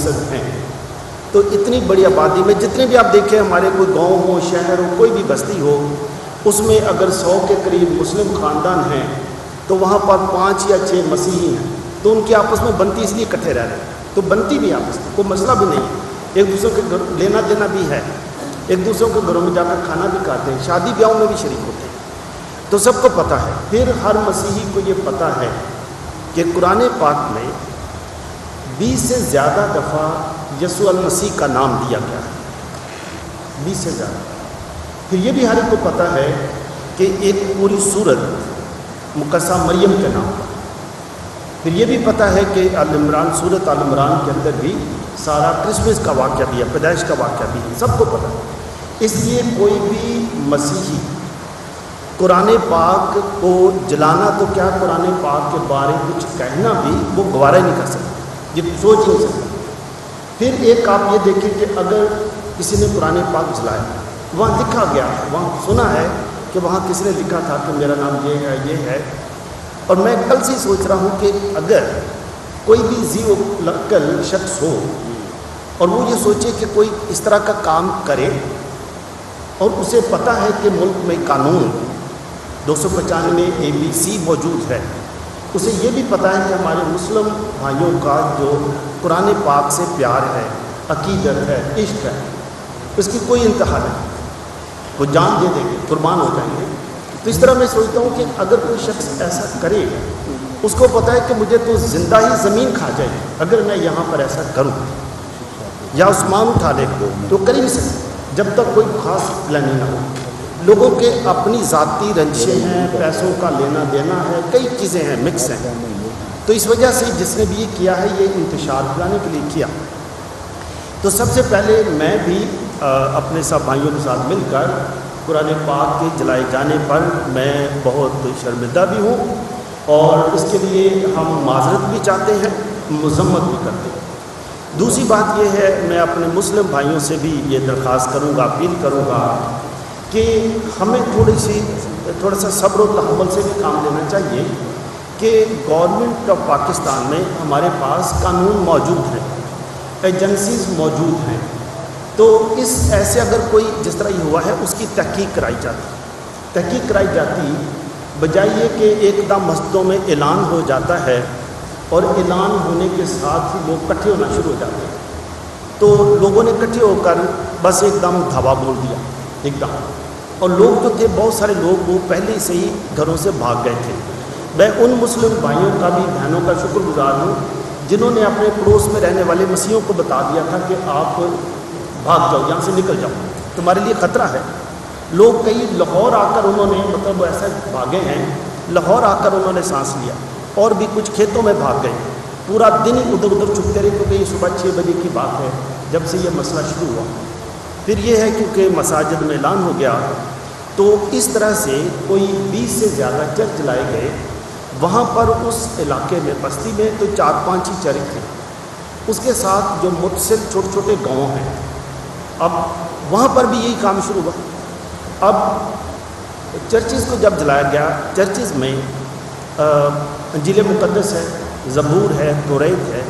% ہیں. تو اتنی بڑی آبادی میں جتنے بھی آپ دیکھیں ہمارے کوئی گاؤں ہو, شہر ہو, کوئی بھی بستی ہو, اس میں اگر 100 کے قریب مسلم خاندان ہیں تو وہاں پر 5 یا 6 مسیحی ہیں. تو ان کی آپس میں بنتی اس لیے اکٹھے رہ رہے ہیں, تو بنتی بھی آپس میں, کوئی مسئلہ بھی نہیں ہے, ایک دوسرے کے گھر لینا دینا بھی ہے, ایک دوسروں کے گھروں میں جا کر کھانا بھی کھاتے ہیں, شادی بیاہوں میں بھی شریک ہوتے ہیں. تو سب کو پتہ ہے. پھر ہر مسیحی کو یہ پتہ ہے کہ قرآن پاک میں 20 سے زیادہ دفعہ یسوع المسیح کا نام دیا گیا ہے, 20 سے زیادہ. پھر یہ بھی ہر ایک کو پتہ ہے کہ ایک پوری سورت مقدسہ مریم کے نام پر. پھر یہ بھی پتہ ہے کہ آل عمران, سورت آل عمران کے اندر بھی سارا کرسمس کا واقعہ بھی ہے, پیدائش کا واقعہ بھی ہے, سب کو پتہ ہے. اس لیے کوئی بھی مسیحی قرآن پاک کو جلانا تو کیا قرآن پاک کے بارے کچھ کہنا بھی وہ گوارہ ہی نہیں کر سکتا, یہ سوچ نہیں سکتا. پھر ایک آپ یہ دیکھیں کہ اگر کسی نے قرآن پاک جلایا, وہاں لکھا گیا, وہاں سنا ہے کہ وہاں کسی نے لکھا تھا کہ میرا نام یہ ہے, اور میں کل سے سوچ رہا ہوں کہ اگر کوئی بھی ذی عقل شخص ہو اور وہ یہ سوچے کہ کوئی اس طرح کا کام کرے, اور اسے پتہ ہے کہ ملک میں قانون 295 ABC موجود ہے, اسے یہ بھی پتہ ہے کہ ہمارے مسلم بھائیوں کا جو قرآن پاک سے پیار ہے, عقیدت ہے, عشق ہے, اس کی کوئی انتہا نہیں, وہ جان دے دیں گے, قربان ہو جائیں گے. تو اس طرح میں سوچتا ہوں کہ اگر کوئی شخص ایسا کرے, اس کو پتہ ہے کہ مجھے تو زندہ ہی زمین کھا جائے اگر میں یہاں پر ایسا کروں, یا عثمان اٹھا لے تو کر ہی نہیں سکتے جب تک کوئی خاص پلاننگ نہ ہو. لوگوں کے اپنی ذاتی رنجشیں ہیں, پیسوں کا لینا دینا ہے, کئی چیزیں ہیں, مکس ہیں. تو اس وجہ سے جس نے بھی یہ کیا ہے یہ انتشار پھیلانے کے لیے کیا. تو سب سے پہلے میں بھی اپنے سب بھائیوں کے ساتھ مل کر قرآن پاک کے جلائے جانے پر میں بہت شرمندہ بھی ہوں, اور اس کے لیے ہم معذرت بھی چاہتے ہیں, مذمت بھی کرتے ہیں. دوسری بات یہ ہے, میں اپنے مسلم بھائیوں سے بھی یہ درخواست کروں گا, اپیل کروں گا کہ ہمیں تھوڑا سا صبر و تحمل سے بھی کام لینا چاہیے کہ گورنمنٹ آف پاکستان میں ہمارے پاس قانون موجود ہیں, ایجنسیز موجود ہیں. تو اس ایسے اگر کوئی جس طرح یہ ہوا ہے اس کی تحقیق کرائی جاتی بجائے یہ کہ ایک دم مسجدوں میں اعلان ہو جاتا ہے, اور اعلان ہونے کے ساتھ ہی لوگ اکٹھے ہونا شروع ہو جاتے ہیں. تو لوگوں نے اکٹھے ہو کر بس ایک دم دھاوا بول دیا ایک دم, اور لوگ جو تھے بہت سارے لوگ وہ پہلے سے ہی گھروں سے بھاگ گئے تھے. میں ان مسلم بھائیوں کا بھی, بہنوں کا شکر گزار ہوں جنہوں نے اپنے پڑوس میں رہنے والے مسیحیوں کو بتا دیا تھا کہ آپ بھاگ جاؤ, یہاں سے نکل جاؤ, تمہارے لیے خطرہ ہے. لوگ کئی لاہور آ کر انہوں نے مطلب ایسا بھاگے ہیں, لاہور آ کر انہوں نے سانس لیا, اور بھی کچھ کھیتوں میں بھاگ گئے. پورا دن ہی ادھر ادھر چھپتے رہے, کیونکہ یہ صبح 6 بجے کی بات ہے جب سے یہ مسئلہ شروع ہوا. پھر یہ ہے کیونکہ مساجد میں اعلان ہو گیا, تو اس طرح سے کوئی 20 سے زیادہ چرچ لائے گئے. وہاں پر اس علاقے میں بستی میں تو 4-5 ہی چرچ تھے, اس کے ساتھ جو متصل چھوٹے چھوٹے گاؤں ہیں, اب وہاں پر بھی یہی کام شروع ہوا. اب چرچز کو جب جلایا گیا, چرچز میں انجیل مقدس ہے, زبور ہے, توریت ہے,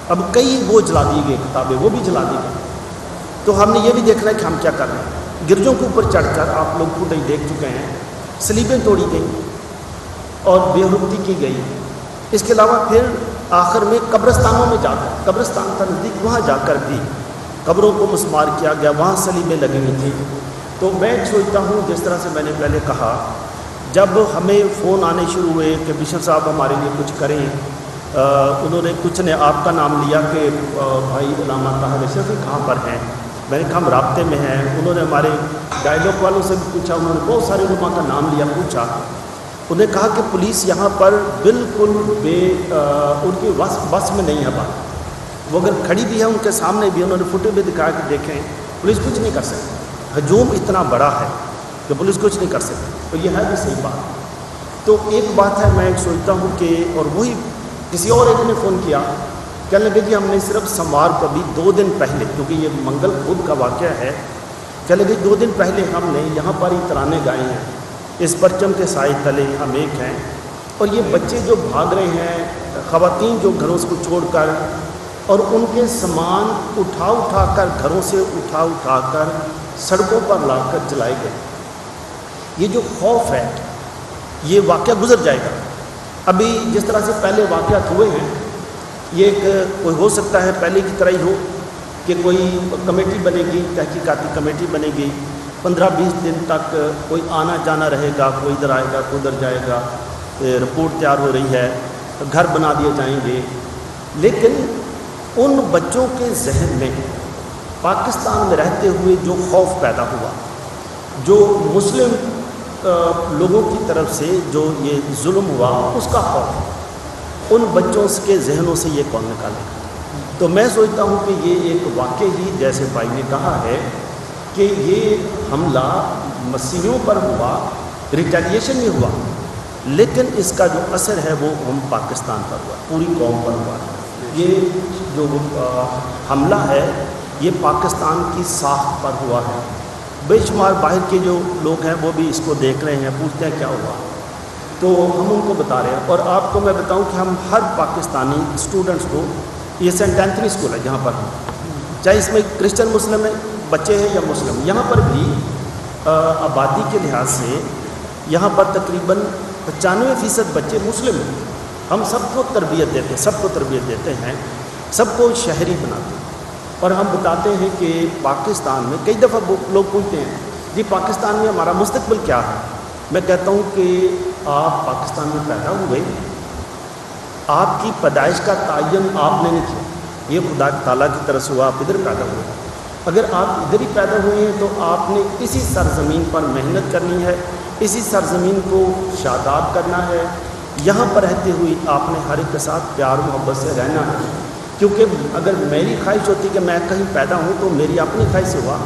اب کئی وہ جلا دی گئی کتابیں, وہ بھی جلا دی گئی. تو ہم نے یہ بھی دیکھنا ہے کہ ہم کیا کر رہے ہیں. گرجوں کے اوپر چڑھ کر آپ لوگ خود ہی دیکھ چکے ہیں, صلیبیں توڑی گئیں اور بے حرمتی کی گئی. اس کے علاوہ پھر آخر میں قبرستانوں میں جا کر, قبرستان کا نزدیک, وہاں جا کر بھی قبروں کو مسمار کیا گیا, وہاں صلیبیں لگی ہوئی تھیں. تو میں سوچتا ہوں جس طرح سے میں نے پہلے کہا, جب ہمیں فون آنے شروع ہوئے کہ بشپ صاحب ہمارے لیے کچھ کریں, انہوں نے کچھ نے آپ کا نام لیا کہ بھائی علامہ طاہر اشرفی کہاں پر ہیں. میں نے کہا ہم رابطے میں ہیں. انہوں نے ہمارے ڈائلاگ والوں سے بھی پوچھا, انہوں نے بہت سارے علماء کا نام لیا, پوچھا. انہوں نے کہا کہ پولیس یہاں پر بالکل ان کی بس میں نہیں ہے بات. وہ اگر کھڑی بھی ہے ان کے سامنے بھی, انہوں نے فوٹو بھی دکھایا کہ دیکھیں پولیس کچھ نہیں کر سکتی. ہجوم اتنا بڑا ہے کہ پولیس کچھ نہیں کر سکتی, اور یہ ہے بھی صحیح بات. تو ایک بات ہے, میں ایک سوچتا ہوں کہ, اور وہی کسی اور ایک نے فون کیا, کہنے لگے کہ ہم نے صرف سموار کو بھی 2 دن پہلے, کیونکہ یہ منگل بدھ کا واقعہ ہے, کہنے لگے 2 دن پہلے ہم نے یہاں پر ہی ترانے گائے ہیں, اس پرچم کے سائے تلے ہم ایک ہیں. اور یہ بچے جو بھاگ رہے ہیں, خواتین جو گھروں کو چھوڑ کر اور ان کے سامان اٹھا کر گھروں سے اٹھا کر سڑکوں پر لا کر جلائے گئے۔ یہ جو خوف ہے یہ واقعہ گزر جائے گا۔ ابھی جس طرح سے پہلے واقعات ہوئے ہیں، یہ ایک کوئی ہو سکتا ہے پہلے کی طرح ہی ہو کہ کوئی کمیٹی بنے گی، تحقیقاتی کمیٹی بنے گی، 15-20 دن تک کوئی آنا جانا رہے گا، کوئی ادھر آئے گا کوئی ادھر جائے گا، رپورٹ تیار ہو رہی ہے، گھر بنا دیے جائیں گے۔ لیکن ان بچوں کے ذہن میں پاکستان میں رہتے ہوئے جو خوف پیدا ہوا، جو مسلم لوگوں کی طرف سے جو یہ ظلم ہوا، اس کا خوف ان بچوں کے ذہنوں سے یہ کون نکالے گا؟ تو میں سوچتا ہوں کہ یہ ایک واقع ہی، جیسے بھائی نے کہا ہے کہ یہ حملہ مسیحیوں پر ہوا، ریٹیلیشن میں ہوا، لیکن اس کا جو اثر ہے وہ ہم پاکستان پر ہوا، پوری قوم پر ہوا۔ یہ جو حملہ ہے یہ پاکستان کی ساکھ پر ہوا ہے۔ بے شمار باہر کے جو لوگ ہیں وہ بھی اس کو دیکھ رہے ہیں، پوچھتے ہیں کیا ہوا، تو ہم ان کو بتا رہے ہیں۔ اور آپ کو میں بتاؤں کہ ہم ہر پاکستانی اسٹوڈنٹس کو، یہ سینٹ اینتھنی اسکول ہے جہاں پر ہم، چاہے اس میں کرسچن مسلم ہیں بچے ہیں یا مسلم، یہاں پر بھی آبادی کے لحاظ سے یہاں پر تقریباً 95% بچے مسلم ہیں۔ ہم سب کو تربیت دیتے ہیں، سب کو شہری بناتے ہیں، اور ہم بتاتے ہیں کہ پاکستان میں کئی دفعہ لوگ پوچھتے ہیں جی پاکستان میں ہمارا مستقبل کیا ہے؟ میں کہتا ہوں کہ آپ پاکستان میں پیدا ہوئے، آپ کی پیدائش کا تعین آپ نے نہیں کیا، یہ خدا تعالیٰ کی طرف سے ہوا، آپ ادھر پیدا ہوئے۔ اگر آپ ادھر ہی پیدا ہوئے ہیں تو آپ نے اسی سرزمین پر محنت کرنی ہے، اسی سرزمین کو شاداب کرنا ہے، یہاں پر رہتے ہوئے آپ نے ہر ایک کے ساتھ پیار محبت سے رہنا ہے۔ کیونکہ اگر میری خواہش ہوتی کہ میں کہیں پیدا ہوں تو میری اپنی خواہش سے ہوا،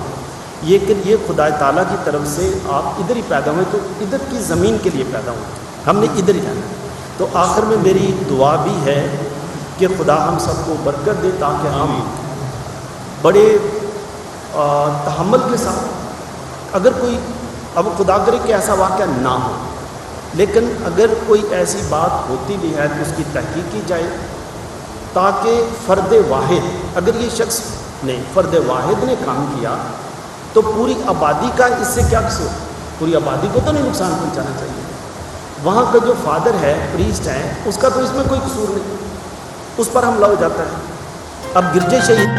لیکن یہ خدا تعالیٰ کی طرف سے آپ ادھر ہی پیدا ہوئے تو ادھر کی زمین کے لیے پیدا ہوئے، ہم نے ادھر ہی رہنا ہے۔ تو آخر میں میری دعا بھی ہے کہ خدا ہم سب کو برکت دے تاکہ ہم بڑے تحمل کے ساتھ، اگر کوئی، اب خدا کرے کہ ایسا واقعہ نہ ہو، لیکن اگر کوئی ایسی بات ہوتی بھی ہے تو اس کی تحقیق کی جائے، تاکہ فرد واحد، اگر یہ شخص نے، فرد واحد نے کام کیا تو پوری آبادی کا اس سے کیا قصور؟ پوری آبادی کو تو نہیں نقصان پہنچانا چاہیے۔ وہاں کا جو فادر ہے، پریسٹ ہے، اس کا تو اس میں کوئی قصور نہیں، اس پر حملہ ہو جاتا ہے۔ اب گرجے شہید